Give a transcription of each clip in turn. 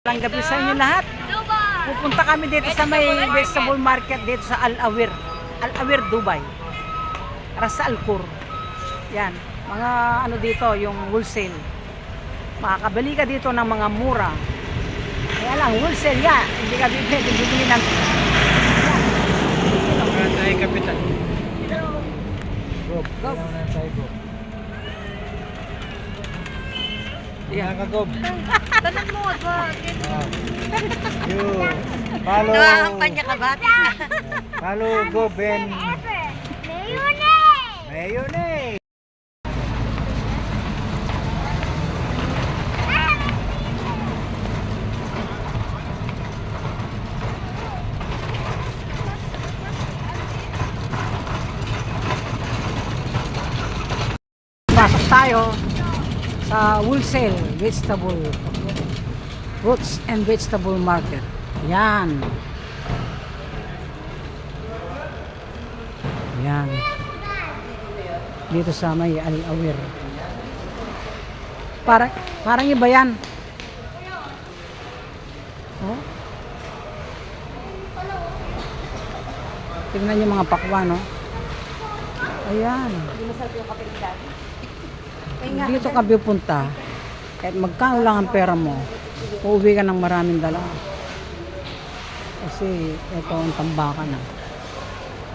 Ang gabi sa inyo lahat. Pupunta kami dito sa may vegetable market dito sa Al-Awir. Al-Awir, Dubai. Ras Al Khor. Yan. Mga ano dito, yung wholesale. Makakabili ka dito ng mga mura. Kaya lang, wholesale yan. Hindi ka bibili ng... Yan tayo kapitan. Go. Yan ka gob. Tanong mo, ba? Follow. Nakakampanya ka ba? Follow gob and mayonnaise. Pasok tayo sa wholesale vegetable fruits and vegetable market. Yan. Yan. Dito sa may Al-Awir. Parang iba yan. Oh. Tingnan niyo mga pakwa, no? Ayan. Dito ka pupunta, kahit magkano lang ang pera mo, uuwi ka ng maraming dala. Kasi ito ang tambakan na.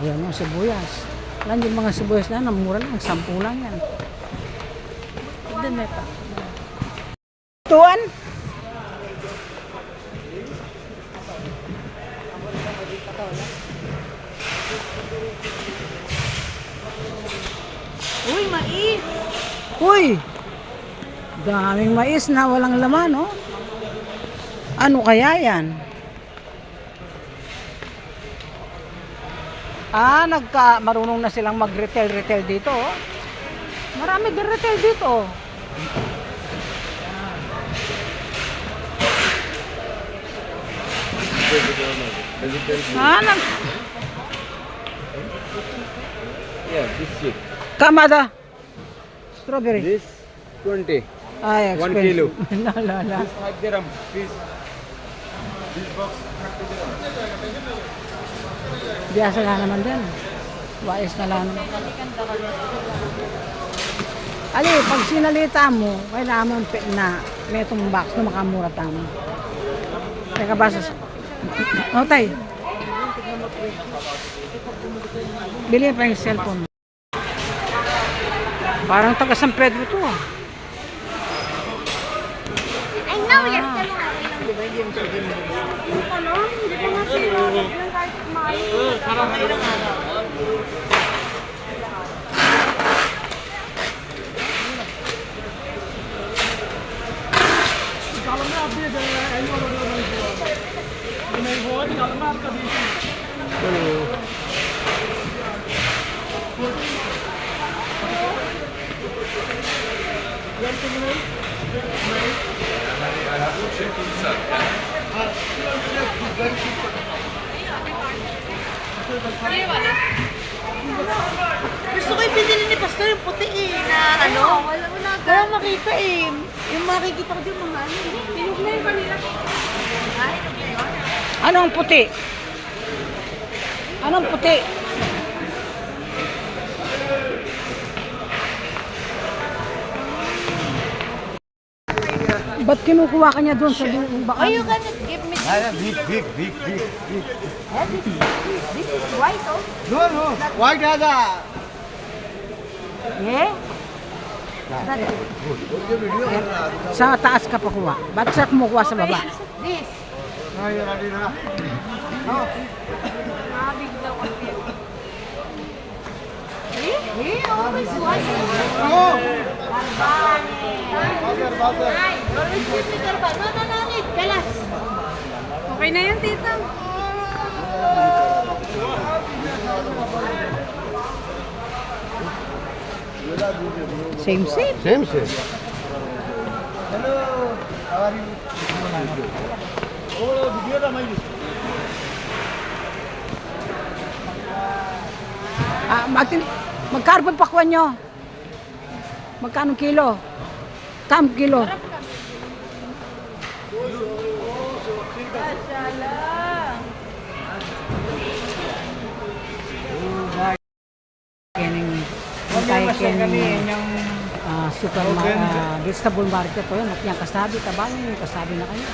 Ayan yung sibuyas. Alam yung mga sibuyas na, mura lang, 10 lang yan. Dineta. Tuan? Uy, mais! Uy! Daming mais na walang laman, no? Ano kaya yan? Marunong na silang mag-retail dito, oh. Marami din retail dito. Yeah, this is Kamada. Strawberry. this 20. Ay, 1 expensive. kilo. La. This 5 dirham. This box 30 dirham. Biasa na naman din. Wais na lang. Ali, pag sinalita mo, kailangan mo na may itong box na makamura tamo. Teka ba sa... Oh, tay. Bili pa yung cellphone. Parang taga San Pedro to, ah. I know you're still hindi pa nga sila. Kahit mais. Parang ilang araw. Gusto ko yung pinili ni Pastor yung puti eh, na ano? Wala makita eh. Yung makikita ko din mga ano. Tinug na yung kanila. Anong puti? Anong puti? Ba't kinukuha ka niya doon sa baka? Oh, you gonna give me Big. this is white, oh. No. White hada. Eh? Sa taas ka pa kuha. Ba't siya kumukuha sa baba? This. No, you're ready na. Mabig daw kasi. Eh, always white. Oh. Ay, always give me karba. No, need. Kalas. Okay na yan, tita. Same. Same. Hello. How are you? Oh, video na may. Magkano pa pakwan nyo? Magkano kilo? Kam kilo? chicken yung vegetable market po yun. At yan, kasabi, tabang, kasabi na kayo.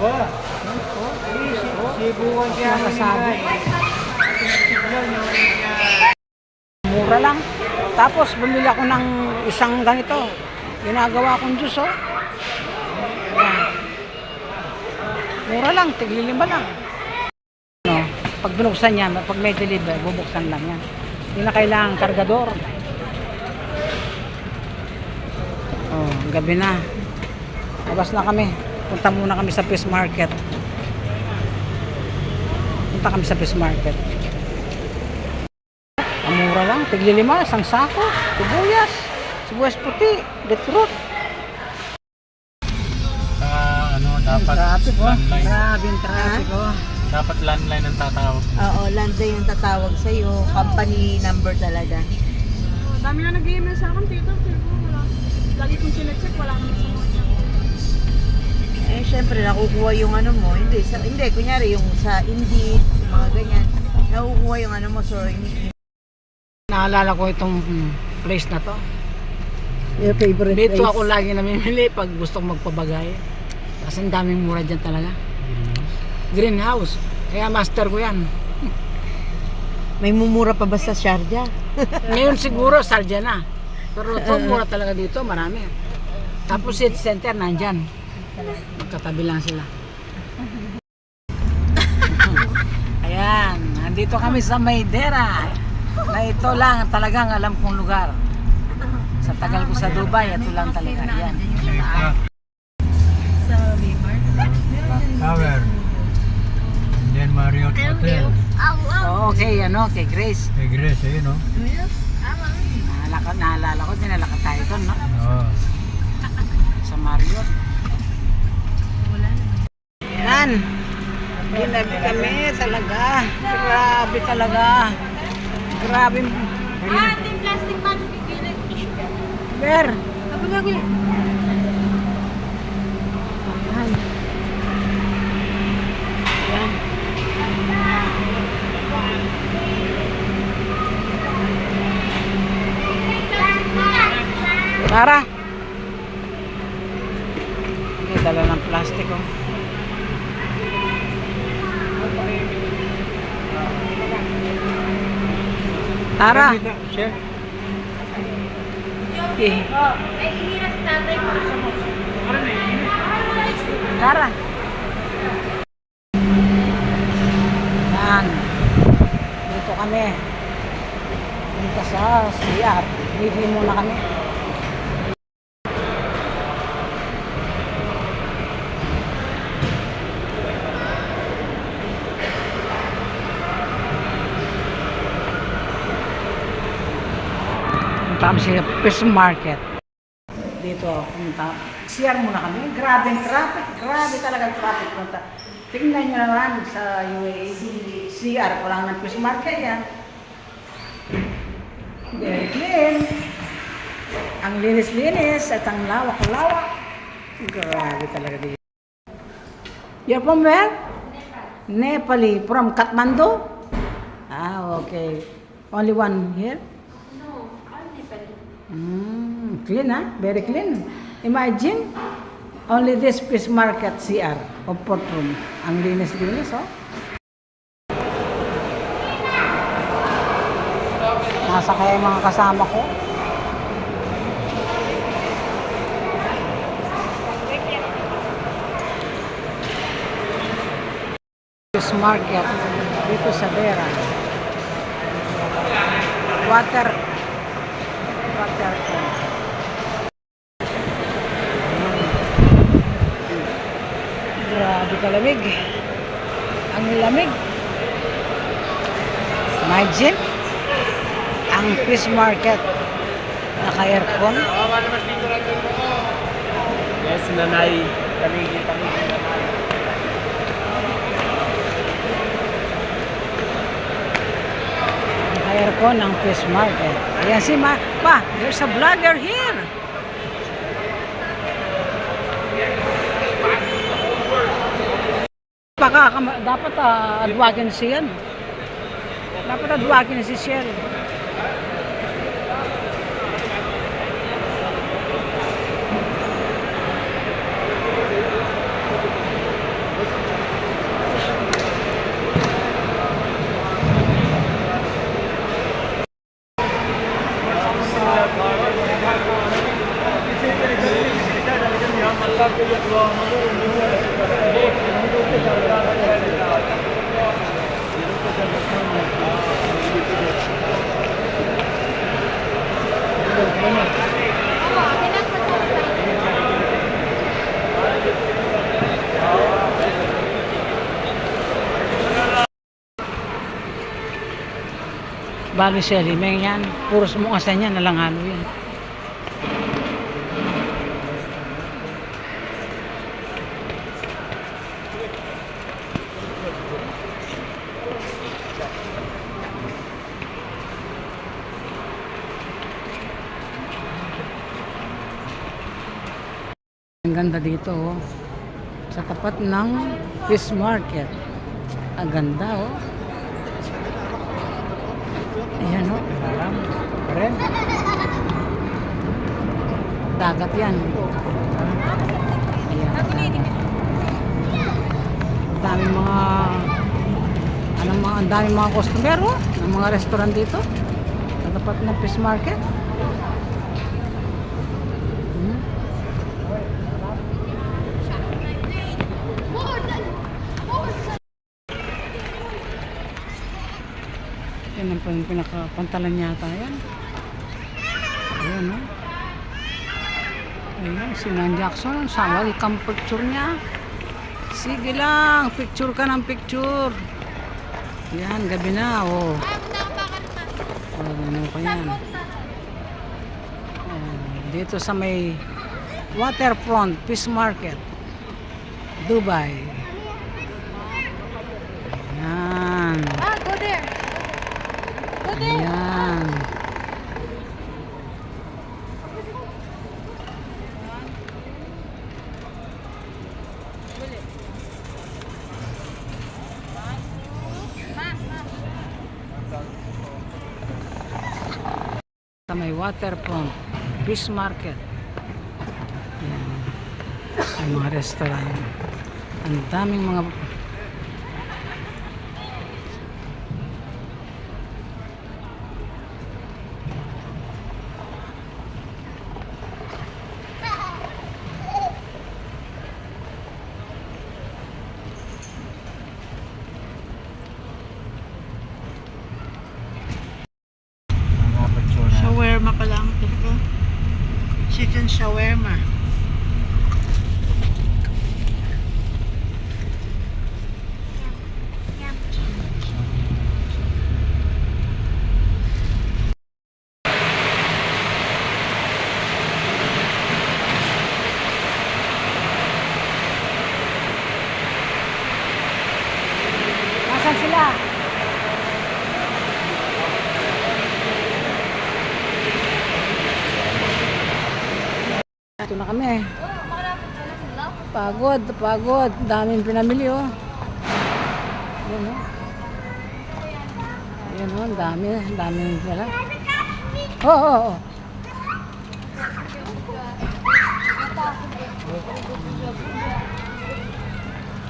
wah, Yan po. sibukan siya Yan, kasabi. Yan yung Mura lang. Tapos, bumili ako ng isang ganito. Ginagawa kong juice, oh. Yan. Mura lang, tig-5 lang. No, pag binuksan yan, pag may deliver, bubuksan lang yan. Hindi na kailangan kargador. Oh, gabi na. Labas na kami. Punta muna kami sa fish market. Punta kami sa fish market. Ang mura lang, tig-5, isang sako. Sibuyas. Sibuyas puti. Beetroot. dapat Traffic, oh. landline. Grabe yung traffic, oh. Dapat landline ang tatawag. Oo, landline yung tatawag sa'yo. Company number talaga. Dami na nag-email sa akin, tito. Pero wala. Lagi kong sinecheck, wala kang nasagot niya. Eh, syempre, nakukuha yung ano mo. Hindi, kunyari yung sa Indeed, yung mga ganyan. Nakukuha yung ano mo, so hindi. Naalala ko itong place na to. Your favorite Dito ako lagi namimili pag gusto kong magpabagay. Kasi ang daming mura dyan talaga. Greenhouse. Kaya master ko yan. May mumura pa ba sa Sharjah? Ngayon siguro sarja na. Pero ito mura talaga dito, marami. Tapos city center nandyan. Magkatabi lang sila. Ayan, nandito kami sa Maydera. Na ito lang talagang alam kong lugar. Sa tagal ko sa Dubai, ito lang talaga. Ayan. Sa Weimar? Tower. And then Marriott Hotel. So, okay, ano, kay Grace. Hey, Grace, ayun, no? Naalala ko, dinala ka tayo doon, no? Oo. Sa Marriott. Yan. Ginabi kami talaga. Grabe talaga. Grabe. Yung plastic bag, gilid. Ber. Ako na, Ayan. Ayan. Tara. May dala ng plastic, oh. Tara. Chef. Eh. Tara. Yan. Dito kami. Dito sa CR. Bibili muna kami. Punta kami sa fish market. Dito, punta. CR muna kami. Grabe ang traffic. Grabe talaga ang traffic. Punta. Tingnan nyo naman sa UAE. CR ko lang ng fish market yan. Very clean. Ang linis-linis at ang lawak-lawak. Grabe talaga dito. You're from where? Nepali. From Kathmandu? Ah, okay. Only one here? Clean, ha? Very clean. Imagine, only this fish market CR of port room. Ang linis-linis, oh. Nasa kaya mga kasama ko. Fish market dito sa Vera. Water. Grabe kalamig. Ang lamig. Imagine ang fish market naka-aircon. Yes, nanay. Naka-aircon ang fish market. Ayan si Ma. There's a vlogger here. Dapat adwagin siya. Dapat adwagin si Shell. Bali Shelly, may yan. Puro sumukasan yan, nalanghalo yan. Ang ganda dito, oh. Sa tapat ng fish market. Ang ganda, oh. Ayan, oh. Alam. Ren. Dagat yan. Ayan. Daming mga ang daming mga customer, oh. Ng mga restaurant dito. Sa tapat ng fish market. Yan ang pinakapantalan yata yan. Ayan, no? Ayan, si Nan Jackson. Sa welcome picture niya. Sige lang, picture ka ng picture. Yan, gabi na, oh. Ano pa yan? Oh, dito sa may waterfront fish market, Dubai. Yan. Go there. Ayan. Sa may waterfront fish market. Ayan. Ay mga restaurant. Ang daming mga Shawarma pala ang ito. Chicken shawarma. Nasaan sila? Ito na kami. Pagod, pagod. Daming pinamili, oh. Yan, oh. Yan, oh. Dami, daming pala. Oo, oo, oo.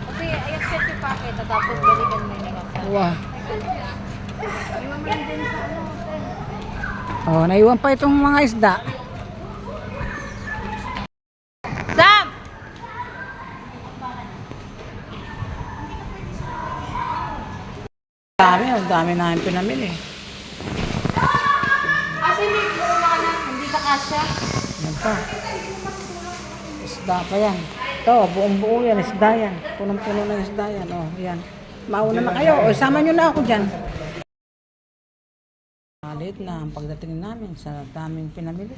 Kasi i-accept yung packet at tapos balikan mo yung nasa. Wow. Iwan mo lang din sa ano. Oh, naiwan pa itong mga isda. Sam! Dami, ang dami namin pinamili. Kasi may kuruma ka na, hindi ka kasya. Yan pa. Isda pa yan. Ito, buong buo yan, isda yan. Punong-puno ng isda yan. Oh, yan. Mauna na kayo. O, sama nyo na ako dyan. Late na ang pagdating namin sa daming pinamili.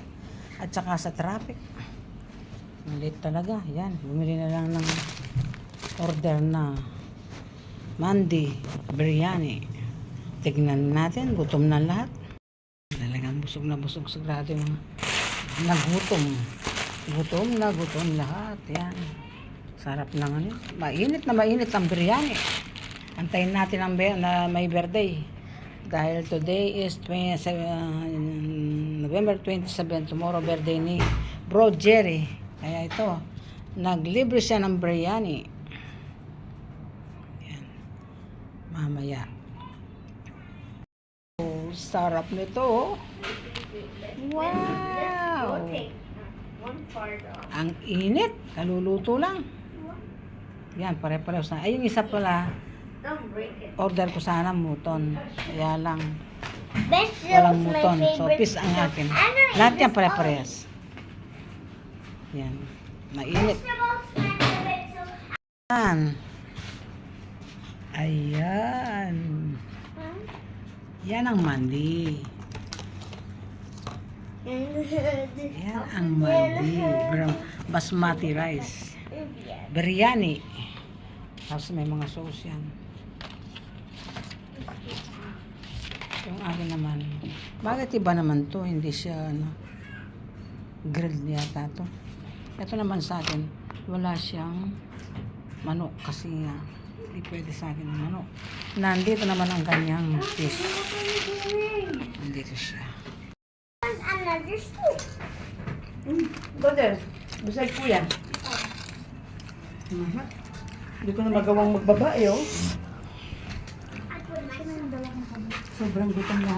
At saka sa traffic. Late talaga. Yan. Bumili na lang ng order na mandi, biryani. Tignan natin. Gutom na lahat. Talagang busog na busog sigurado yung mga nagutom. Gutom na gutom lahat. Yan. Sarap ng ano. Mainit na mainit ang biryani. Antayin natin ang na may birthday. Dahil today is November 27. Tomorrow birthday ni Bro Jerry. Kaya ito, naglibre siya ng biryani. Yan. Mamaya. Oh, sarap nito. Oh. Wow! Ang init. Kaluluto lang. Yan, pare-parehos na. Ay, yung isa pala, order ko sana muton. Kaya lang, walang muton. So, fish ang akin. Lahat yan pare-parehas. Yan. Mainit. Yan. Ayan. Yan ang mandi. Yan ang mandi. Basmati rice. Biryani. Tapos may mga sauce yan. Yung akin naman. Bakit iba naman to? Hindi siya grilled yata to. Ito naman sa akin, wala siyang manok kasi hindi pwede sa akin ng manok. Nandito naman ang kanyang fish. Nandito siya. Brother, busay ko yan. Hindi ko na magawang magbabae, oh. Sobrang gutom na.